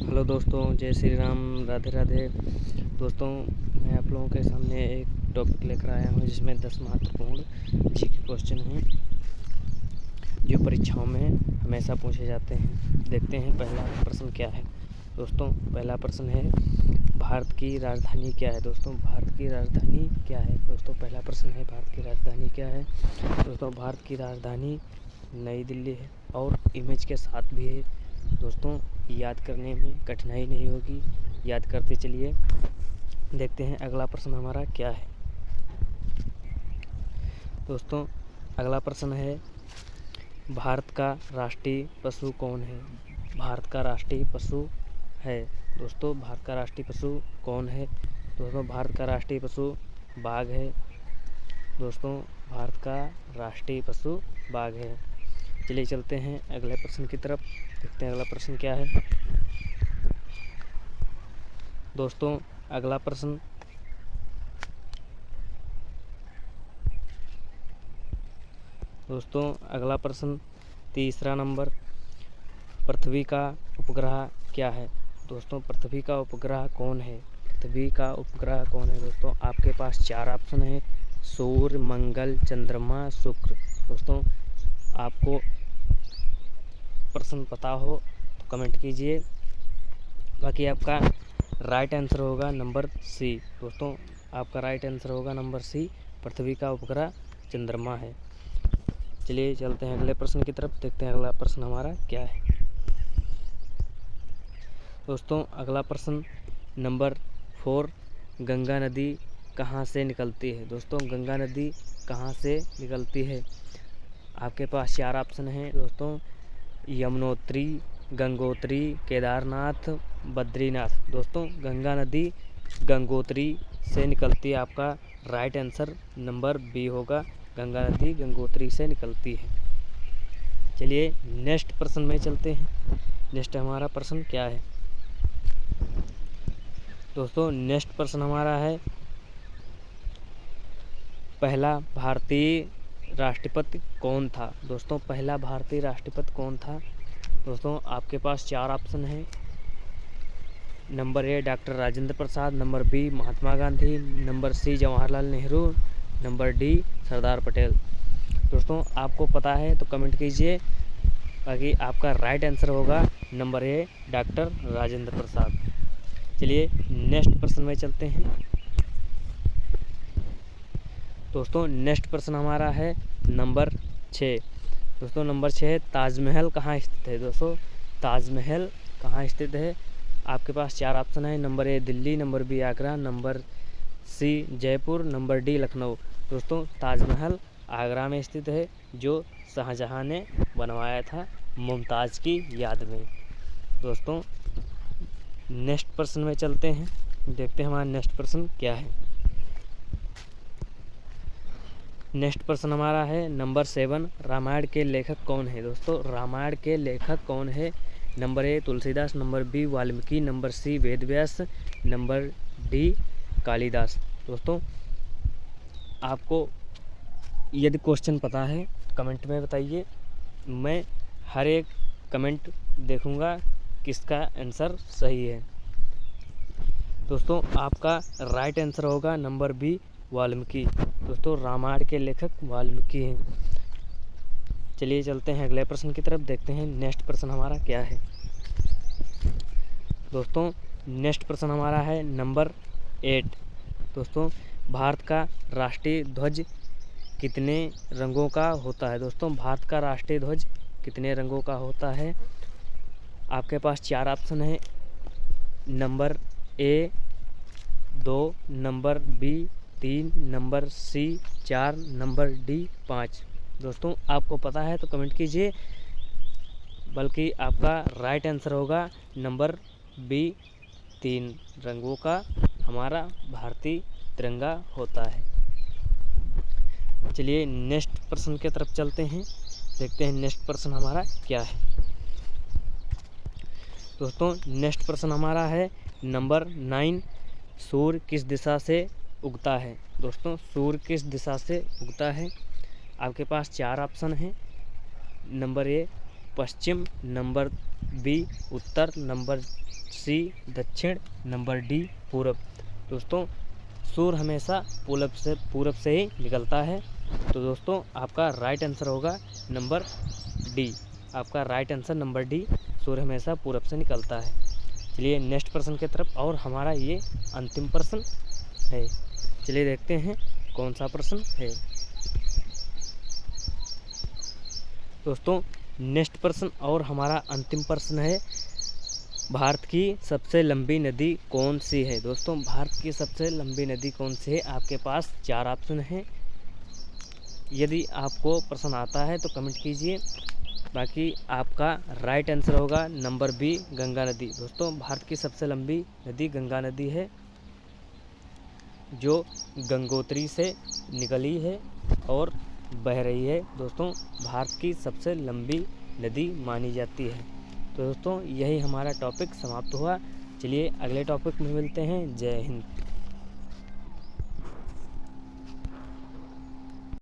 Hello दोस्तों, जय श्री राम, राधे राधे। दोस्तों, मैं आप लोगों के सामने एक टॉपिक लेकर आया हूं जिसमें 10 महत्वपूर्ण जीके क्वेश्चन हैं जो परीक्षाओं में हमेशा पूछे जाते हैं। देखते हैं पहला प्रश्न क्या है। दोस्तों, पहला प्रश्न है भारत की राजधानी क्या है। दोस्तों, भारत की राजधानी क्या है। दोस्तों, पहला प्रश्न है भारत की राजधानी क्या है। दोस्तों, भारत की राजधानी नई दिल्ली है और इमेज के साथ भी है। दोस्तों, याद करने में कठिनाई नहीं होगी, याद करते चलिए। देखते हैं अगला प्रश्न हमारा क्या है। दोस्तों, अगला प्रश्न है भारत का राष्ट्रीय पशु कौन है। भारत का राष्ट्रीय पशु है। दोस्तों, भारत का राष्ट्रीय पशु कौन है। दोस्तों, भारत का राष्ट्रीय पशु बाघ है। दोस्तों, भारत का राष्ट्रीय पशु बाघ है। चलिए चलते हैं अगले प्रश्न की तरफ। देखते हैं अगला प्रश्न क्या है। दोस्तों, अगला प्रश्न तीसरा नंबर, पृथ्वी का उपग्रह क्या है। दोस्तों, पृथ्वी का उपग्रह कौन है। पृथ्वी का उपग्रह कौन है। दोस्तों, आपके पास 4 ऑप्शन है: सूर्य, मंगल, चंद्रमा, शुक्र। दोस्तों, आपको प्रश्न पता हो तो कमेंट कीजिए। बाकी आपका राइट आंसर होगा नंबर सी। दोस्तों, आपका राइट आंसर होगा नंबर सी, पृथ्वी का उपग्रह चंद्रमा है। चलिए चलते हैं अगले प्रश्न की तरफ। देखते हैं अगला प्रश्न हमारा क्या है। दोस्तों, अगला प्रश्न नंबर 4, गंगा नदी कहाँ से निकलती है। दोस्तों, गंगा नदी कहाँ से निकलती है। आपके पास 4 ऑप्शन हैं दोस्तों: यमुनोत्री, गंगोत्री, केदारनाथ, बद्रीनाथ। दोस्तों, गंगा नदी गंगोत्री से निकलती है। आपका राइट आंसर नंबर बी होगा, गंगा नदी गंगोत्री से निकलती है। चलिए नेक्स्ट प्रश्न में चलते हैं। नेक्स्ट हमारा प्रश्न क्या है। दोस्तों, नेक्स्ट प्रश्न हमारा है पहला भारतीय राष्ट्रपति कौन था। दोस्तों, पहला भारतीय राष्ट्रपति कौन था। दोस्तों, आपके पास 4 ऑप्शन हैं: number A doctor Rajendra Prasad, number B Mahatma Gandhi, number C Jawaharlal Nehru, number D Sardar Patel. दोस्तों, आपको पता है तो कमेंट कीजिए। बाकी आपका राइट आंसर होगा number A doctor Rajendra Prasad. चलिए नेक्स्ट प्रश्न में चलते हैं। दोस्तों, नेक्स्ट प्रश्न हमारा है नंबर 6। दोस्तों, नंबर 6 है ताजमहल कहाँ स्थित है। दोस्तों, ताजमहल कहाँ स्थित है। आपके पास 4 ऑप्शन है: number A Delhi, number B Agra, number C Jaipur, number D Lucknow. दोस्तों, ताजमहल आगरा में स्थित है, जो शाहजहां ने बनवाया था मुमताज़ की याद में। दोस्तों, नेक्स्ट प्रश्न में चलते हैं। देखते हैं हमारा नेक्स्ट प्रश्न क्या है। नेक्स्ट प्रश्न हमारा है नंबर 7, रामायण के लेखक कौन है। दोस्तों, रामायण के लेखक कौन है। Number A Tulsidas, number B Valmiki, number C Vedvyas, number D Kalidas. दोस्तों, आपको यदि क्वेश्चन पता है कमेंट में बताइए। मैं हर एक कमेंट देखूंगा किसका आंसर सही है। दोस्तों, आपका राइट आंसर होगा नंबर बी वाल्मीकि। दोस्तों, रामायण के लेखक वाल्मीकि हैं। चलिए चलते हैं अगले प्रश्न की तरफ। देखते हैं नेक्स्ट प्रश्न हमारा क्या है। दोस्तों, नेक्स्ट प्रश्न हमारा है नंबर 8। दोस्तों, भारत का राष्ट्रीय ध्वज कितने रंगों का होता है। दोस्तों, भारत का राष्ट्रीय ध्वज कितने रंगों का होता है। आपके पास 4 ऑप्शन है: number A 2, number B 3, number C 4, number D 5। दोस्तों, आपको पता है तो कमेंट कीजिए। बल्कि आपका राइट आंसर होगा नंबर बी 3 रंगों का हमारा भारतीय तिरंगा होता है। चलिए नेक्स्ट प्रश्न की तरफ चलते हैं। देखते हैं नेक्स्ट प्रश्न हमारा क्या है। दोस्तों, नेक्स्ट प्रश्न हमारा है नंबर 9, सूर्य किस दिशा से उगता है। दोस्तों, सूर्य किस दिशा से उगता है। आपके पास 4 ऑप्शन हैं: नंबर ए पश्चिम, नंबर बी उत्तर, नंबर सी दक्षिण, नंबर डी पूरब। दोस्तों सूर्य हमेशा पूरब से ही निकलता है। तो दोस्तों आपका राइट आंसर होगा नंबर डी। आपका राइट आंसर नंबर डी, सूर्य हमेशा पूरब से निकलता है। चलिए नेक्स्ट प्रश्न की तरफ, और हमारा ये अंतिम प्रश्न है। चलिए देखते हैं कौन सा प्रश्न है। दोस्तों नेक्स्ट प्रश्न और हमारा अंतिम प्रश्न है, भारत की सबसे लंबी नदी कौन सी है। दोस्तों भारत की सबसे लंबी नदी कौन सी है, आपके पास 4 ऑप्शन हैं। यदि आपको प्रश्न आता है तो कमेंट कीजिए। बाकी आपका राइट आंसर होगा नंबर बी, गंगा नदी। दोस्तों भारत की सबसे लंबी नदी गंगा नदी है, जो गंगोत्री से निकली है और बह रही है। दोस्तों भारत की सबसे लंबी नदी मानी जाती है। तो दोस्तों यही हमारा टॉपिक समाप्त हुआ। चलिए अगले टॉपिक में मिलते हैं। जय हिंद।